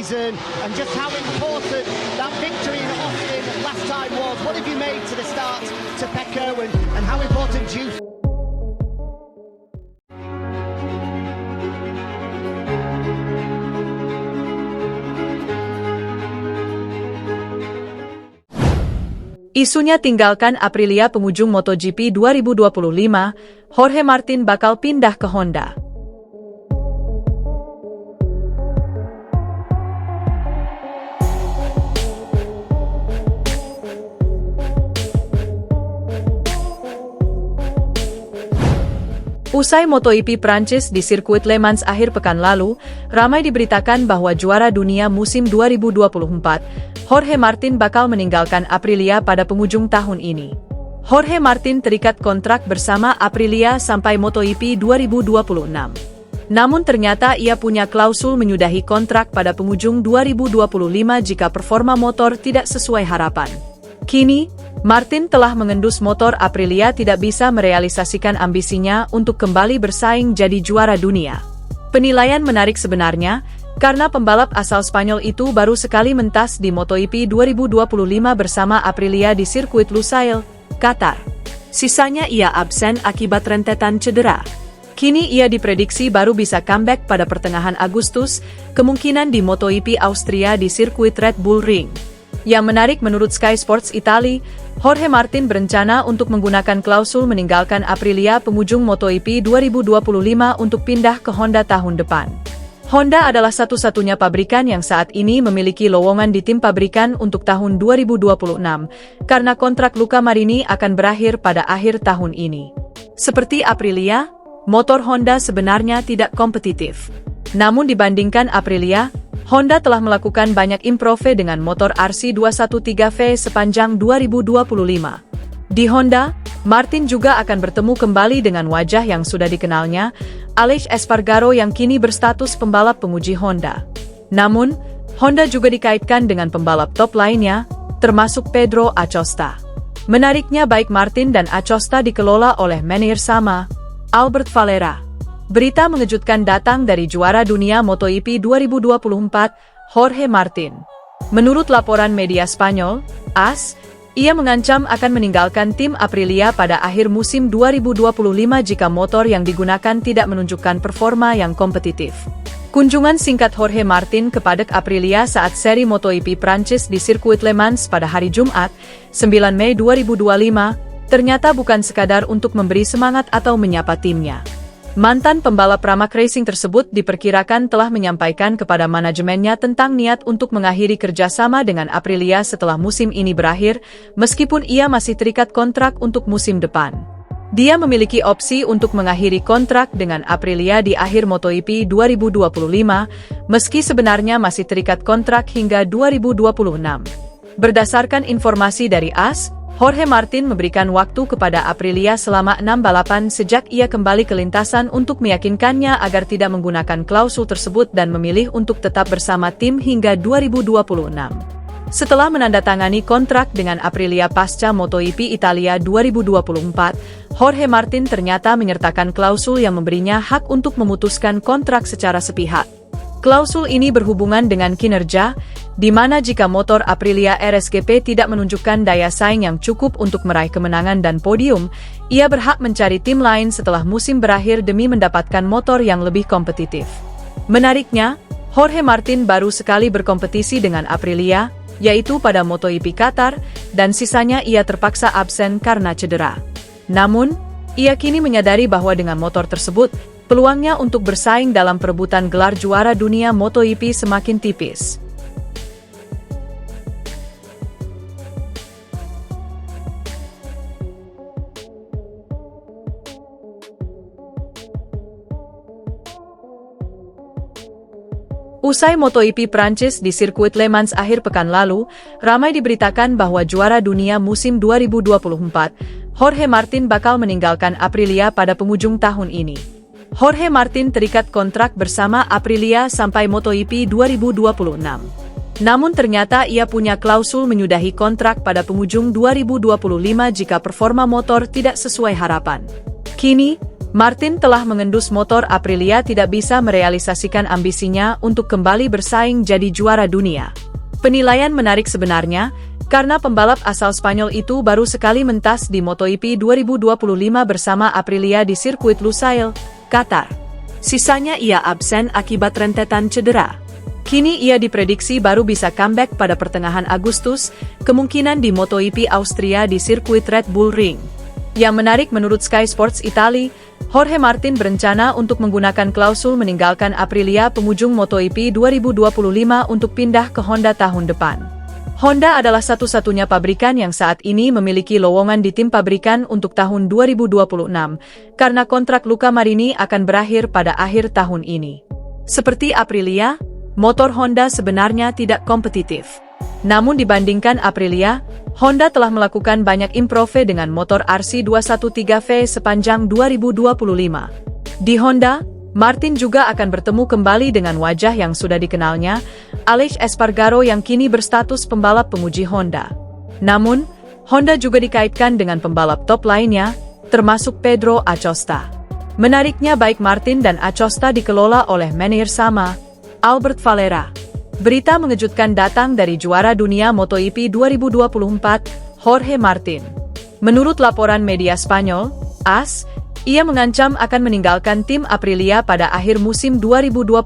And just how important that victory in Austin last time was. What have you made to the start to Pecco and how important do you? Isunya tinggalkan Aprilia penghujung MotoGP 2025, Jorge Martin bakal pindah ke Honda. Usai MotoGP Prancis di sirkuit Le Mans akhir pekan lalu, ramai diberitakan bahwa juara dunia musim 2024, Jorge Martin bakal meninggalkan Aprilia pada penghujung tahun ini. Jorge Martin terikat kontrak bersama Aprilia sampai MotoGP 2026. Namun ternyata ia punya klausul menyudahi kontrak pada penghujung 2025 jika performa motor tidak sesuai harapan. Kini, Martin telah mengendus motor Aprilia tidak bisa merealisasikan ambisinya untuk kembali bersaing jadi juara dunia. Penilaian menarik sebenarnya, karena pembalap asal Spanyol itu baru sekali mentas di MotoGP 2025 bersama Aprilia di sirkuit Lusail, Qatar. Sisanya ia absen akibat rentetan cedera. Kini ia diprediksi baru bisa comeback pada pertengahan Agustus, kemungkinan di MotoGP Austria di sirkuit Red Bull Ring. Yang menarik menurut Sky Sports Italia, Jorge Martin berencana untuk menggunakan klausul meninggalkan Aprilia penghujung MotoGP 2025 untuk pindah ke Honda tahun depan. Honda adalah satu-satunya pabrikan yang saat ini memiliki lowongan di tim pabrikan untuk tahun 2026, karena kontrak Luca Marini akan berakhir pada akhir tahun ini. Seperti Aprilia, motor Honda sebenarnya tidak kompetitif. Namun dibandingkan Aprilia, Honda telah melakukan banyak improve dengan motor RC213V sepanjang 2025. Di Honda, Martin juga akan bertemu kembali dengan wajah yang sudah dikenalnya, Aleix Espargaro yang kini berstatus pembalap penguji Honda. Namun, Honda juga dikaitkan dengan pembalap top lainnya, termasuk Pedro Acosta. Menariknya baik Martin dan Acosta dikelola oleh manajer sama, Albert Valera. Berita mengejutkan datang dari juara dunia MotoGP 2024, Jorge Martin. Menurut laporan media Spanyol, AS, ia mengancam akan meninggalkan tim Aprilia pada akhir musim 2025 jika motor yang digunakan tidak menunjukkan performa yang kompetitif. Kunjungan singkat Jorge Martin ke paddock Aprilia saat seri MotoGP Prancis di sirkuit Le Mans pada hari Jumat, 9 Mei 2025, ternyata bukan sekadar untuk memberi semangat atau menyapa timnya. Mantan pembalap Pramac Racing tersebut diperkirakan telah menyampaikan kepada manajemennya tentang niat untuk mengakhiri kerjasama dengan Aprilia setelah musim ini berakhir, meskipun ia masih terikat kontrak untuk musim depan. Dia memiliki opsi untuk mengakhiri kontrak dengan Aprilia di akhir MotoGP 2025, meski sebenarnya masih terikat kontrak hingga 2026. Berdasarkan informasi dari AS, Jorge Martin memberikan waktu kepada Aprilia selama 6 balapan sejak ia kembali ke lintasan untuk meyakinkannya agar tidak menggunakan klausul tersebut dan memilih untuk tetap bersama tim hingga 2026. Setelah menandatangani kontrak dengan Aprilia pasca MotoGP Italia 2024, Jorge Martin ternyata menyertakan klausul yang memberinya hak untuk memutuskan kontrak secara sepihak. Klausul ini berhubungan dengan kinerja, di mana jika motor Aprilia RSGP tidak menunjukkan daya saing yang cukup untuk meraih kemenangan dan podium, ia berhak mencari tim lain setelah musim berakhir demi mendapatkan motor yang lebih kompetitif. Menariknya, Jorge Martin baru sekali berkompetisi dengan Aprilia, yaitu pada MotoGP Qatar, dan sisanya ia terpaksa absen karena cedera. Namun, ia kini menyadari bahwa dengan motor tersebut, peluangnya untuk bersaing dalam perebutan gelar juara dunia MotoGP semakin tipis. Usai MotoGP Prancis di sirkuit Le Mans akhir pekan lalu, ramai diberitakan bahwa juara dunia musim 2024, Jorge Martin bakal meninggalkan Aprilia pada penghujung tahun ini. Jorge Martin terikat kontrak bersama Aprilia sampai MotoGP 2026. Namun ternyata ia punya klausul menyudahi kontrak pada penghujung 2025 jika performa motor tidak sesuai harapan. Kini, Martin telah mengendus motor Aprilia tidak bisa merealisasikan ambisinya untuk kembali bersaing jadi juara dunia. Penilaian menarik sebenarnya, karena pembalap asal Spanyol itu baru sekali mentas di MotoGP 2025 bersama Aprilia di sirkuit Lusail, Qatar. Sisanya ia absen akibat rentetan cedera. Kini ia diprediksi baru bisa comeback pada pertengahan Agustus, kemungkinan di MotoGP Austria di sirkuit Red Bull Ring. Yang menarik menurut Sky Sports Italia, Jorge Martin berencana untuk menggunakan klausul meninggalkan Aprilia penghujung MotoGP 2025 untuk pindah ke Honda tahun depan. Honda adalah satu-satunya pabrikan yang saat ini memiliki lowongan di tim pabrikan untuk tahun 2026, karena kontrak Luca Marini akan berakhir pada akhir tahun ini. Seperti Aprilia, motor Honda sebenarnya tidak kompetitif. Namun dibandingkan Aprilia, Honda telah melakukan banyak improve dengan motor RC213V sepanjang 2025. Di Honda, Martin juga akan bertemu kembali dengan wajah yang sudah dikenalnya, Aleix Espargaro yang kini berstatus pembalap penguji Honda. Namun, Honda juga dikaitkan dengan pembalap top lainnya, termasuk Pedro Acosta. Menariknya baik Martin dan Acosta dikelola oleh manajer sama, Albert Valera. Berita mengejutkan datang dari juara dunia MotoGP 2024, Jorge Martin. Menurut laporan media Spanyol, AS, ia mengancam akan meninggalkan tim Aprilia pada akhir musim 2025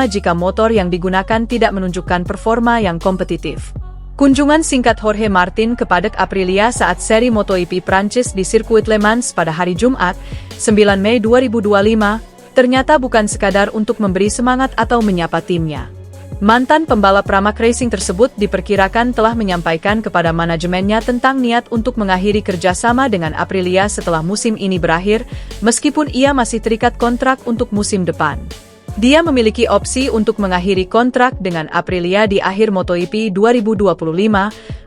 jika motor yang digunakan tidak menunjukkan performa yang kompetitif. Kunjungan singkat Jorge Martin ke paddock Aprilia saat seri MotoGP Prancis di sirkuit Le Mans pada hari Jumat, 9 Mei 2025, ternyata bukan sekadar untuk memberi semangat atau menyapa timnya. Mantan pembalap Pramac Racing tersebut diperkirakan telah menyampaikan kepada manajemennya tentang niat untuk mengakhiri kerjasama dengan Aprilia setelah musim ini berakhir, meskipun ia masih terikat kontrak untuk musim depan. Dia memiliki opsi untuk mengakhiri kontrak dengan Aprilia di akhir MotoGP 2025,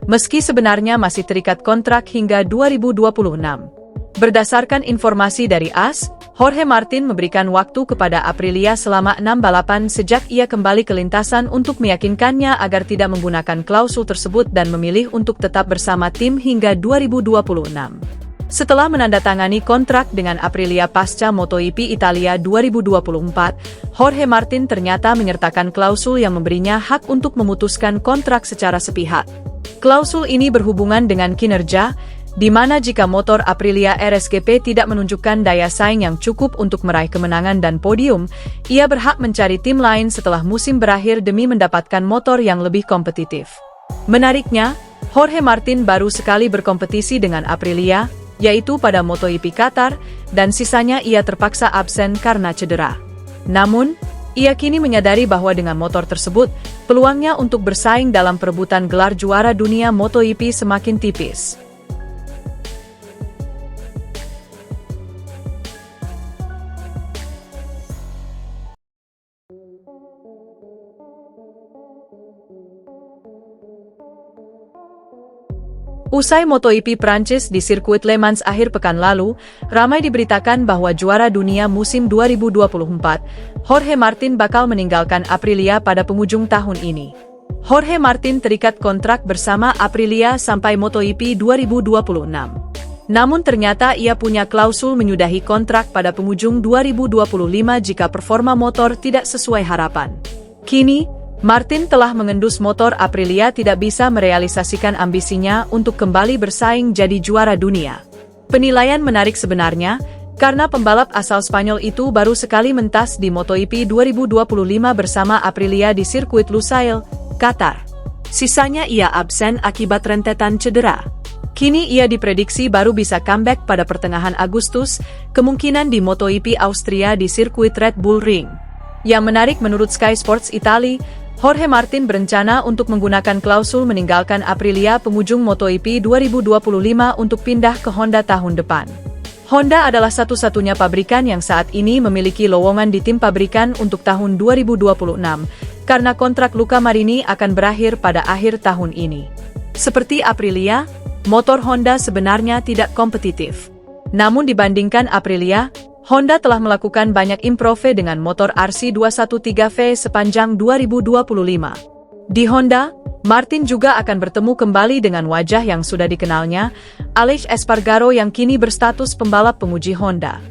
meski sebenarnya masih terikat kontrak hingga 2026. Berdasarkan informasi dari AS, Jorge Martin memberikan waktu kepada Aprilia selama 6 balapan sejak ia kembali ke lintasan untuk meyakinkannya agar tidak menggunakan klausul tersebut dan memilih untuk tetap bersama tim hingga 2026. Setelah menandatangani kontrak dengan Aprilia pasca MotoGP Italia 2024, Jorge Martin ternyata menyertakan klausul yang memberinya hak untuk memutuskan kontrak secara sepihak. Klausul ini berhubungan dengan kinerja, di mana jika motor Aprilia RSGP tidak menunjukkan daya saing yang cukup untuk meraih kemenangan dan podium, ia berhak mencari tim lain setelah musim berakhir demi mendapatkan motor yang lebih kompetitif. Menariknya, Jorge Martin baru sekali berkompetisi dengan Aprilia, yaitu pada MotoGP Qatar, dan sisanya ia terpaksa absen karena cedera. Namun, ia kini menyadari bahwa dengan motor tersebut, peluangnya untuk bersaing dalam perebutan gelar juara dunia MotoGP semakin tipis. Usai MotoGP Prancis di sirkuit Le Mans akhir pekan lalu, ramai diberitakan bahwa juara dunia musim 2024, Jorge Martin bakal meninggalkan Aprilia pada penghujung tahun ini. Jorge Martin terikat kontrak bersama Aprilia sampai MotoGP 2026. Namun ternyata ia punya klausul menyudahi kontrak pada penghujung 2025 jika performa motor tidak sesuai harapan. Kini, Martin telah mengendus motor Aprilia tidak bisa merealisasikan ambisinya untuk kembali bersaing jadi juara dunia. Penilaian menarik sebenarnya, karena pembalap asal Spanyol itu baru sekali mentas di MotoGP 2025 bersama Aprilia di sirkuit Lusail, Qatar. Sisanya ia absen akibat rentetan cedera. Kini ia diprediksi baru bisa comeback pada pertengahan Agustus, kemungkinan di MotoGP Austria di sirkuit Red Bull Ring. Yang menarik menurut Sky Sports Italia, Jorge Martin berencana untuk menggunakan klausul meninggalkan Aprilia penghujung MotoGP 2025 untuk pindah ke Honda tahun depan. Honda adalah satu-satunya pabrikan yang saat ini memiliki lowongan di tim pabrikan untuk tahun 2026, karena kontrak Luca Marini akan berakhir pada akhir tahun ini. Seperti Aprilia, motor Honda sebenarnya tidak kompetitif. Namun dibandingkan Aprilia, Honda telah melakukan banyak improve dengan motor RC213V sepanjang 2025. Di Honda, Martin juga akan bertemu kembali dengan wajah yang sudah dikenalnya, Aleix Espargaro yang kini berstatus pembalap penguji Honda.